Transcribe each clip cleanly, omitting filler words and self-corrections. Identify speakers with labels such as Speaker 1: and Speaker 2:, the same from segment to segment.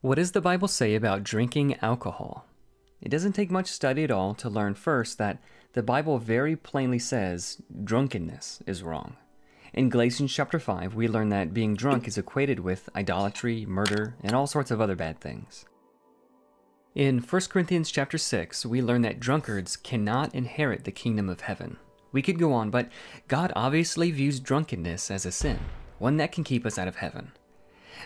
Speaker 1: What does the Bible say about drinking alcohol? It doesn't take much study at all to learn first that the Bible very plainly says drunkenness is wrong. In Galatians chapter 5, we learn that being drunk is equated with idolatry, murder, and all sorts of other bad things. In 1 Corinthians chapter 6, we learn that drunkards cannot inherit the kingdom of heaven. We could go on, but God obviously views drunkenness as a sin, one that can keep us out of heaven.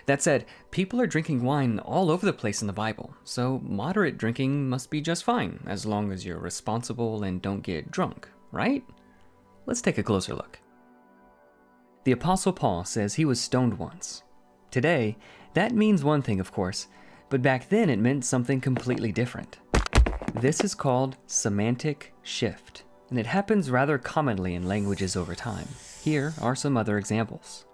Speaker 1: That said, people are drinking wine all over the place in the Bible, so moderate drinking must be just fine, as long as you're responsible and don't get drunk, right? Let's take a closer look. The Apostle Paul says he was stoned once. Today, that means one thing, of course, but back then it meant something completely different. This is called semantic shift, and it happens rather commonly in languages over time. Here are some other examples.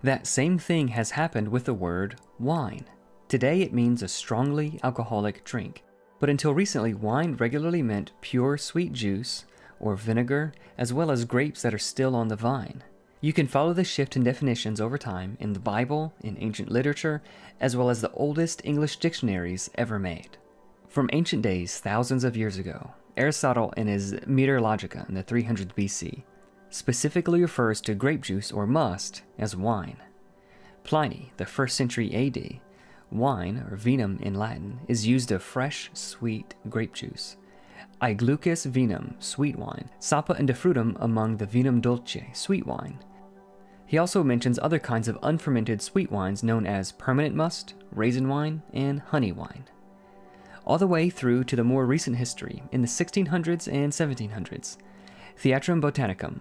Speaker 1: That same thing has happened with the word wine. Today it means a strongly alcoholic drink, but until recently wine regularly meant pure sweet juice or vinegar, as well as grapes that are still on the vine. You can follow the shift in definitions over time in the Bible, in ancient literature, as well as the oldest English dictionaries ever made. From ancient days, thousands of years ago, Aristotle in his Meteorologica in the 300s BC specifically refers to grape juice or must as wine. Pliny, the 1st century AD, wine, or vinum in Latin, is used of fresh, sweet grape juice. Aeglucus vinum, sweet wine, sapa indifrutum among the vinum dulce, sweet wine. He also mentions other kinds of unfermented sweet wines known as permanent must, raisin wine, and honey wine. All the way through to the more recent history in the 1600s and 1700s, Theatrum Botanicum.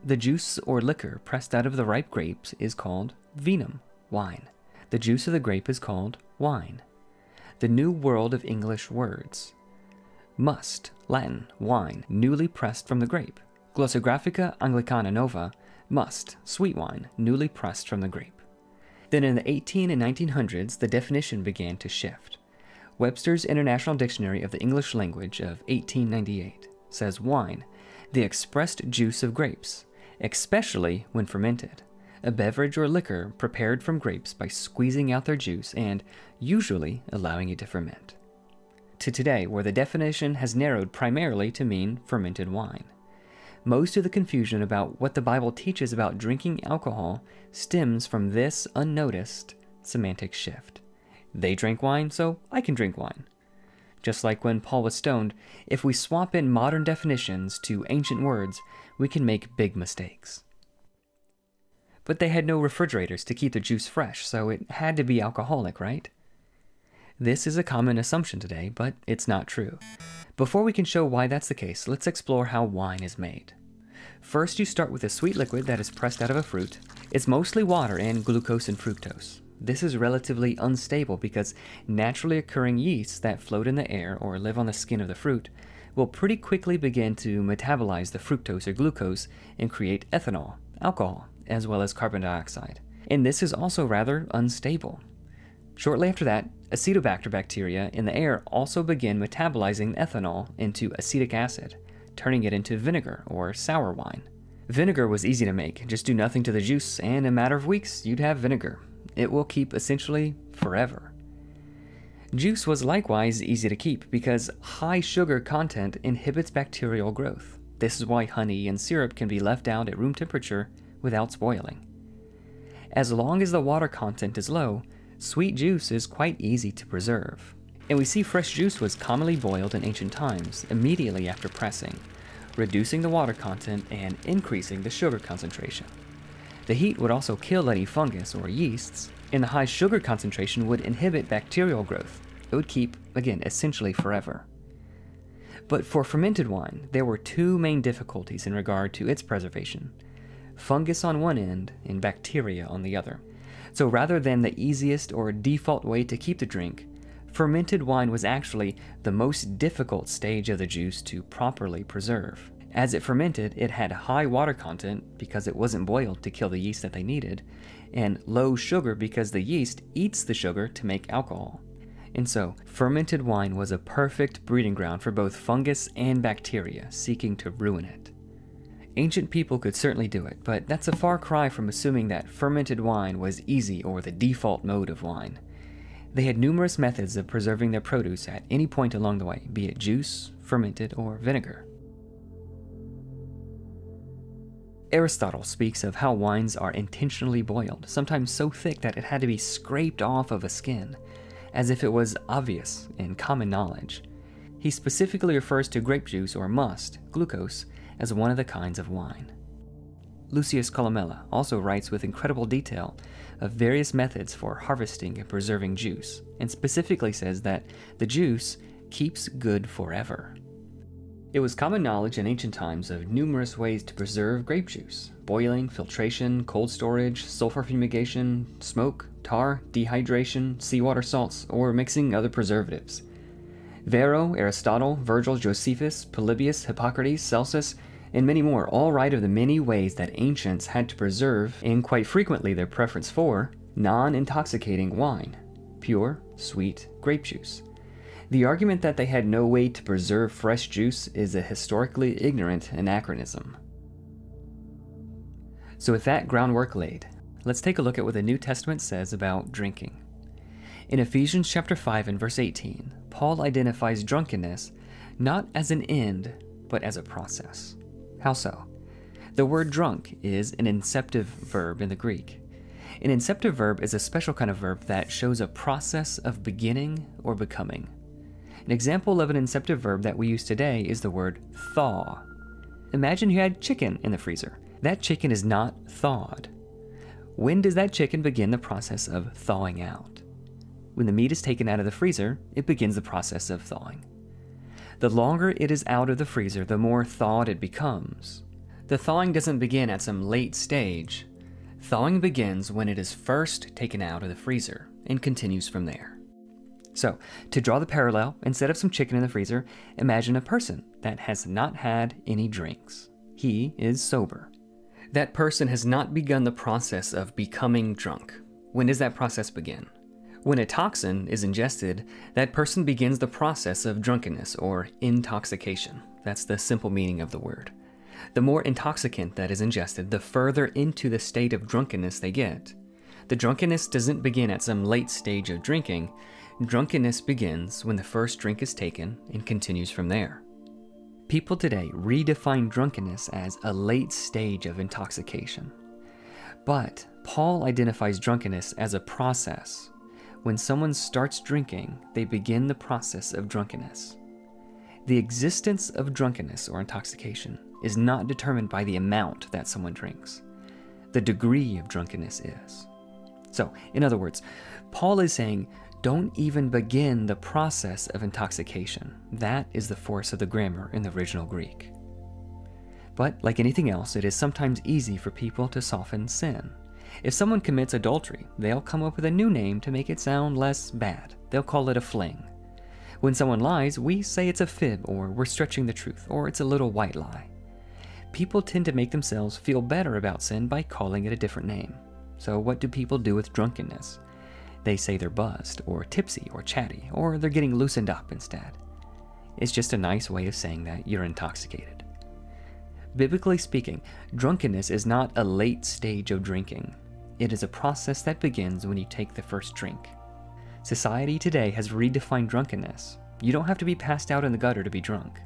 Speaker 1: The juice or liquor pressed out of the ripe grapes is called vinum, wine. The juice of the grape is called wine. The New World of English Words. Must, Latin, wine, newly pressed from the grape. Glossographica Anglicana Nova, must, sweet wine, newly pressed from the grape. Then in the 18 and 1900s, the definition began to shift. Webster's International Dictionary of the English Language of 1898 says wine, the expressed juice of grapes, especially when fermented, a beverage or liquor prepared from grapes by squeezing out their juice and usually allowing it to ferment. To today, where the definition has narrowed primarily to mean fermented wine. Most of the confusion about what the Bible teaches about drinking alcohol stems from this unnoticed semantic shift. They drank wine, so I can drink wine. Just like when Paul was stoned, if we swap in modern definitions to ancient words, we can make big mistakes. But they had no refrigerators to keep the juice fresh, so it had to be alcoholic, right? This is a common assumption today, but it's not true. Before we can show why that's the case, let's explore how wine is made. First, you start with a sweet liquid that is pressed out of a fruit. It's mostly water and glucose and fructose. This is relatively unstable because naturally occurring yeasts that float in the air or live on the skin of the fruit will pretty quickly begin to metabolize the fructose or glucose and create ethanol, alcohol, as well as carbon dioxide. And this is also rather unstable. Shortly after that, Acetobacter bacteria in the air also begin metabolizing ethanol into acetic acid, turning it into vinegar or sour wine. Vinegar was easy to make. Just do nothing to the juice, and in a matter of weeks, you'd have vinegar. It will keep essentially forever. Juice was likewise easy to keep because high sugar content inhibits bacterial growth. This is why honey and syrup can be left out at room temperature without spoiling. As long as the water content is low, sweet juice is quite easy to preserve. And we see fresh juice was commonly boiled in ancient times immediately after pressing, reducing the water content and increasing the sugar concentration. The heat would also kill any fungus or yeasts, and the high sugar concentration would inhibit bacterial growth. It would keep, again, essentially forever. But for fermented wine, there were two main difficulties in regard to its preservation: fungus on one end and bacteria on the other. So rather than the easiest or default way to keep the drink, fermented wine was actually the most difficult stage of the juice to properly preserve. As it fermented, it had high water content because it wasn't boiled to kill the yeast that they needed, and low sugar because the yeast eats the sugar to make alcohol. And so, fermented wine was a perfect breeding ground for both fungus and bacteria seeking to ruin it. Ancient people could certainly do it, but that's a far cry from assuming that fermented wine was easy or the default mode of wine. They had numerous methods of preserving their produce at any point along the way, be it juice, fermented, or vinegar. Aristotle speaks of how wines are intentionally boiled, sometimes so thick that it had to be scraped off of a skin, as if it was obvious in common knowledge. He specifically refers to grape juice or must, glucose, as one of the kinds of wine. Lucius Columella also writes with incredible detail of various methods for harvesting and preserving juice, and specifically says that the juice keeps good forever. It was common knowledge in ancient times of numerous ways to preserve grape juice: boiling, filtration, cold storage, sulfur fumigation, smoke, tar, dehydration, seawater salts, or mixing other preservatives. Varro, Aristotle, Virgil, Josephus, Polybius, Hippocrates, Celsus, and many more all write of the many ways that ancients had to preserve, and quite frequently their preference for, non-intoxicating wine, pure, sweet grape juice. The argument that they had no way to preserve fresh juice is a historically ignorant anachronism. So with that groundwork laid, let's take a look at what the New Testament says about drinking. In Ephesians chapter 5 and verse 18, Paul identifies drunkenness not as an end, but as a process. How so? The word drunk is an inceptive verb in the Greek. An inceptive verb is a special kind of verb that shows a process of beginning or becoming. An example of an inceptive verb that we use today is the word thaw. Imagine you had chicken in the freezer. That chicken is not thawed. When does that chicken begin the process of thawing out? When the meat is taken out of the freezer, it begins the process of thawing. The longer it is out of the freezer, the more thawed it becomes. The thawing doesn't begin at some late stage. Thawing begins when it is first taken out of the freezer and continues from there. So, to draw the parallel, instead of some chicken in the freezer, imagine a person that has not had any drinks. He is sober. That person has not begun the process of becoming drunk. When does that process begin? When a toxin is ingested, that person begins the process of drunkenness or intoxication. That's the simple meaning of the word. The more intoxicant that is ingested, the further into the state of drunkenness they get. The drunkenness doesn't begin at some late stage of drinking. Drunkenness begins when the first drink is taken and continues from there. People today redefine drunkenness as a late stage of intoxication. But Paul identifies drunkenness as a process. When someone starts drinking, they begin the process of drunkenness. The existence of drunkenness or intoxication is not determined by the amount that someone drinks. The degree of drunkenness is. So, in other words, Paul is saying, don't even begin the process of intoxication. That is the force of the grammar in the original Greek. But, like anything else, it is sometimes easy for people to soften sin. If someone commits adultery, they'll come up with a new name to make it sound less bad. They'll call it a fling. When someone lies, we say it's a fib, or we're stretching the truth, or it's a little white lie. People tend to make themselves feel better about sin by calling it a different name. So what do people do with drunkenness? They say they're buzzed, or tipsy, or chatty, or they're getting loosened up instead. It's just a nice way of saying that you're intoxicated. Biblically speaking, drunkenness is not a late stage of drinking. It is a process that begins when you take the first drink. Society today has redefined drunkenness. You don't have to be passed out in the gutter to be drunk.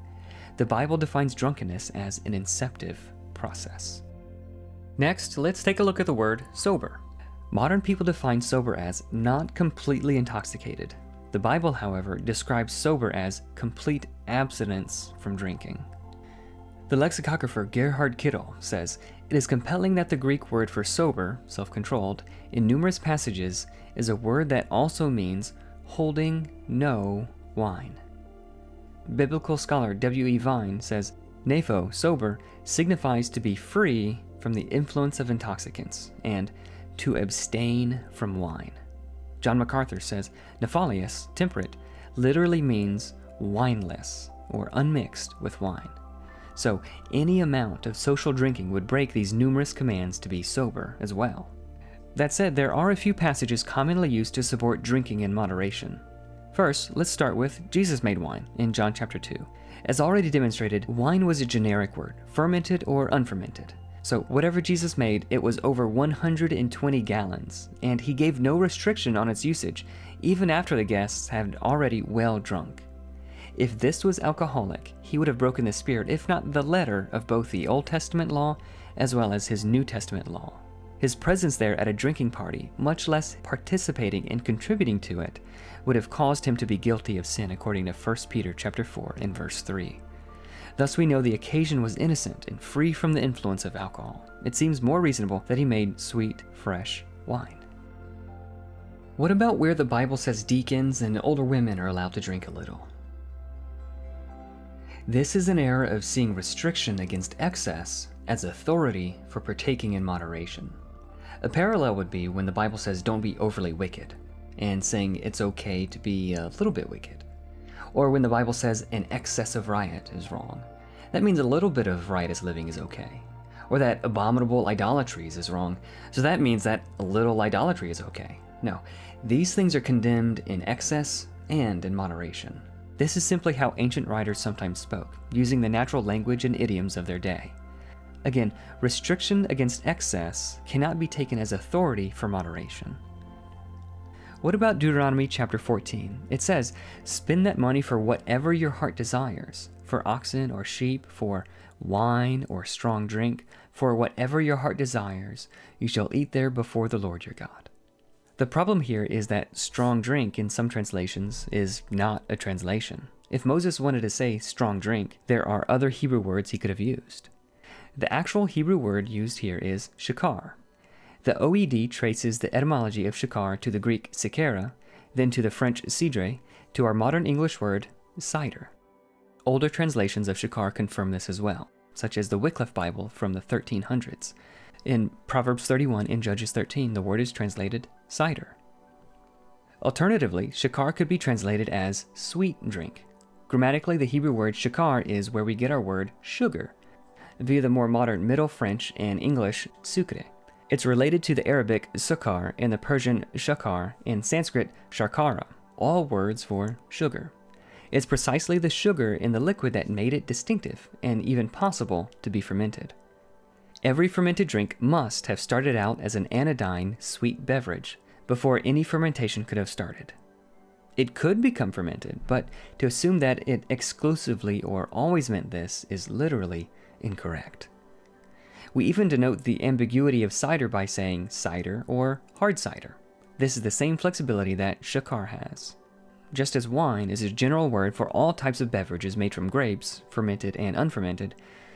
Speaker 1: The Bible defines drunkenness as an inceptive process. Next, let's take a look at the word sober. Modern people define sober as not completely intoxicated. The Bible, however, describes sober as complete abstinence from drinking. The lexicographer Gerhard Kittel says, "It is compelling that the Greek word for sober, self-controlled, in numerous passages is a word that also means holding no wine." Biblical scholar W.E. Vine says, "Nepho, sober, signifies to be free from the influence of intoxicants, and to abstain from wine." John MacArthur says, "Nephalius, temperate, literally means wineless, or unmixed with wine." So any amount of social drinking would break these numerous commands to be sober as well. That said, there are a few passages commonly used to support drinking in moderation. First, let's start with Jesus made wine in John chapter 2. As already demonstrated, wine was a generic word, fermented or unfermented. So whatever Jesus made, it was over 120 gallons, and he gave no restriction on its usage, even after the guests had already well drunk. If this was alcoholic, he would have broken the spirit, if not the letter, of both the Old Testament law as well as his New Testament law. His presence there at a drinking party, much less participating and contributing to it, would have caused him to be guilty of sin according to 1 Peter chapter 4 and verse 3. Thus we know the occasion was innocent and free from the influence of alcohol. It seems more reasonable that he made sweet, fresh wine. What about where the Bible says deacons and older women are allowed to drink a little? This is an error of seeing restriction against excess as authority for partaking in moderation. A parallel would be when the Bible says don't be overly wicked, and saying it's okay to be a little bit wicked. Or when the Bible says an excess of riot is wrong. That means a little bit of riotous living is okay. Or that abominable idolatries is wrong, so that means that a little idolatry is okay. No, these things are condemned in excess and in moderation. This is simply how ancient writers sometimes spoke, using the natural language and idioms of their day. Again, restriction against excess cannot be taken as authority for moderation. What about Deuteronomy chapter 14? It says, spend that money for whatever your heart desires, for oxen or sheep, for wine or strong drink, for whatever your heart desires, you shall eat there before the Lord your God. The problem here is that strong drink in some translations is not a translation. If Moses wanted to say strong drink, there are other Hebrew words he could have used. The actual Hebrew word used here is shakar. The OED traces the etymology of shakar to the Greek sikera, then to the French cidre, to our modern English word cider. Older translations of shakar confirm this as well, such as the Wycliffe Bible from the 1300s. In Proverbs 31 and Judges 13, the word is translated cider. Alternatively, shakar could be translated as sweet drink. Grammatically, the Hebrew word shakar is where we get our word sugar, via the more modern Middle French and English sucre. It's related to the Arabic sukar and the Persian shakar and Sanskrit sharkara, all words for sugar. It's precisely the sugar in the liquid that made it distinctive and even possible to be fermented. Every fermented drink must have started out as an anodyne sweet beverage before any fermentation could have started. It could become fermented, but to assume that it exclusively or always meant this is literally incorrect. We even denote the ambiguity of cider by saying cider or hard cider. This is the same flexibility that shakar has. Just as wine is a general word for all types of beverages made from grapes, fermented and unfermented,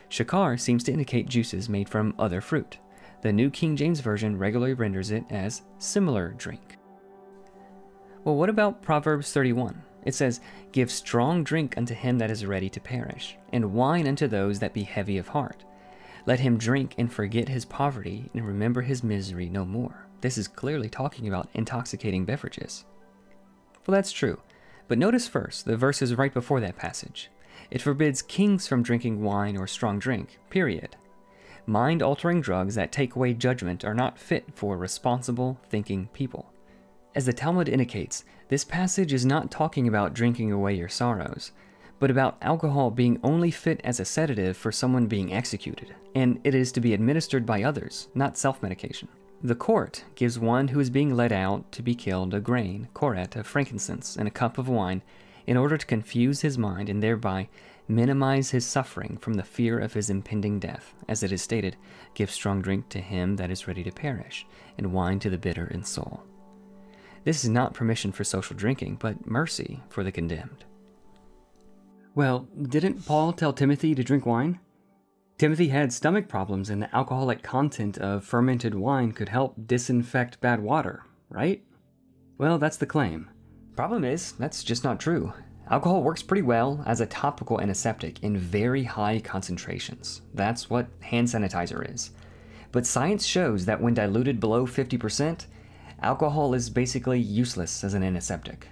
Speaker 1: shakar seems to indicate juices made from other fruit. The New King James Version regularly renders it as similar drink. Well, what about Proverbs 31? It says, give strong drink unto him that is ready to perish, and wine unto those that be heavy of heart. Let him drink and forget his poverty and remember his misery no more. This is clearly talking about intoxicating beverages. Well, that's true. But notice first the verses right before that passage. It forbids kings from drinking wine or strong drink, period. Mind-altering drugs that take away judgment are not fit for responsible, thinking people. As the Talmud indicates, this passage is not talking about drinking away your sorrows, but about alcohol being only fit as a sedative for someone being executed, and it is to be administered by others, not self-medication. The court gives one who is being led out to be killed a grain, koret, of frankincense and a cup of wine in order to confuse his mind and thereby minimize his suffering from the fear of his impending death. As it is stated, give strong drink to him that is ready to perish, and wine to the bitter in soul. This is not permission for social drinking, but mercy for the condemned. Well, didn't Paul tell Timothy to drink wine? Timothy had stomach problems, and the alcoholic content of fermented wine could help disinfect bad water, right? Well, that's the claim. Problem is, that's just not true. Alcohol works pretty well as a topical antiseptic in very high concentrations. That's what hand sanitizer is. But science shows that when diluted below 50%, alcohol is basically useless as an antiseptic.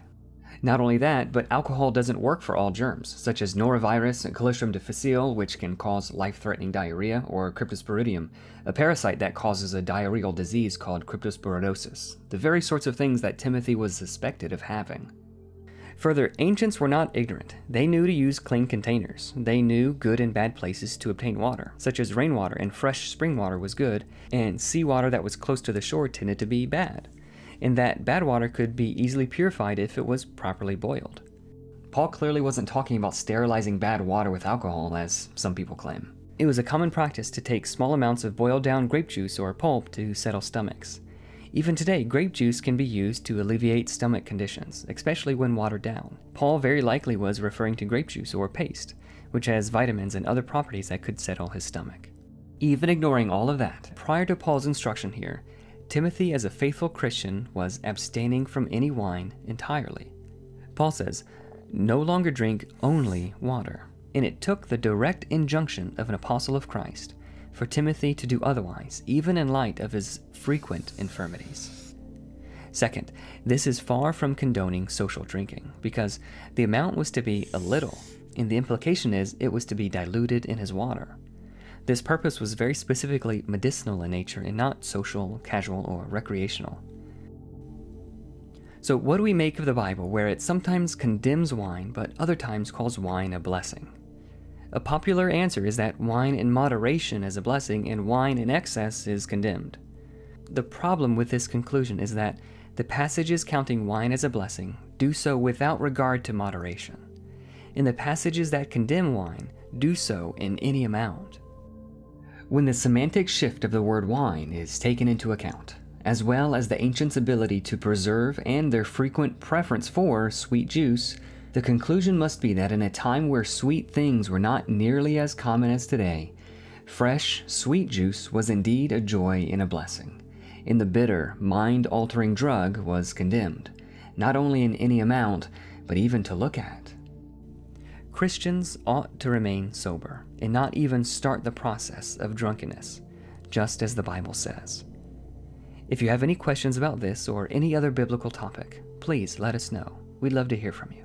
Speaker 1: Not only that, but alcohol doesn't work for all germs, such as norovirus and Colostrum difficile, which can cause life-threatening diarrhea, or Cryptosporidium, a parasite that causes a diarrheal disease called cryptosporidosis, the very sorts of things that Timothy was suspected of having. Further, ancients were not ignorant. They knew to use clean containers. They knew good and bad places to obtain water, such as rainwater and fresh spring water was good, and seawater that was close to the shore tended to be bad, and that bad water could be easily purified if it was properly boiled. Paul clearly wasn't talking about sterilizing bad water with alcohol, as some people claim. It was a common practice to take small amounts of boiled down grape juice or pulp to settle stomachs. Even today, grape juice can be used to alleviate stomach conditions, especially when watered down. Paul very likely was referring to grape juice or paste, which has vitamins and other properties that could settle his stomach. Even ignoring all of that, prior to Paul's instruction here, Timothy as a faithful Christian was abstaining from any wine entirely. Paul says, "No longer drink only water," and it took the direct injunction of an apostle of Christ for Timothy to do otherwise, even in light of his frequent infirmities. Second, this is far from condoning social drinking, because the amount was to be a little, and the implication is it was to be diluted in his water. This purpose was very specifically medicinal in nature and not social, casual, or recreational. So what do we make of the Bible where it sometimes condemns wine, but other times calls wine a blessing? A popular answer is that wine in moderation is a blessing and wine in excess is condemned. The problem with this conclusion is that the passages counting wine as a blessing do so without regard to moderation, and the passages that condemn wine do so in any amount. When the semantic shift of the word wine is taken into account, as well as the ancients' ability to preserve and their frequent preference for sweet juice, the conclusion must be that in a time where sweet things were not nearly as common as today, fresh, sweet juice was indeed a joy and a blessing, and the bitter, mind-altering drug was condemned, not only in any amount, but even to look at. Christians ought to remain sober and not even start the process of drunkenness, just as the Bible says. If you have any questions about this or any other biblical topic, please let us know. We'd love to hear from you.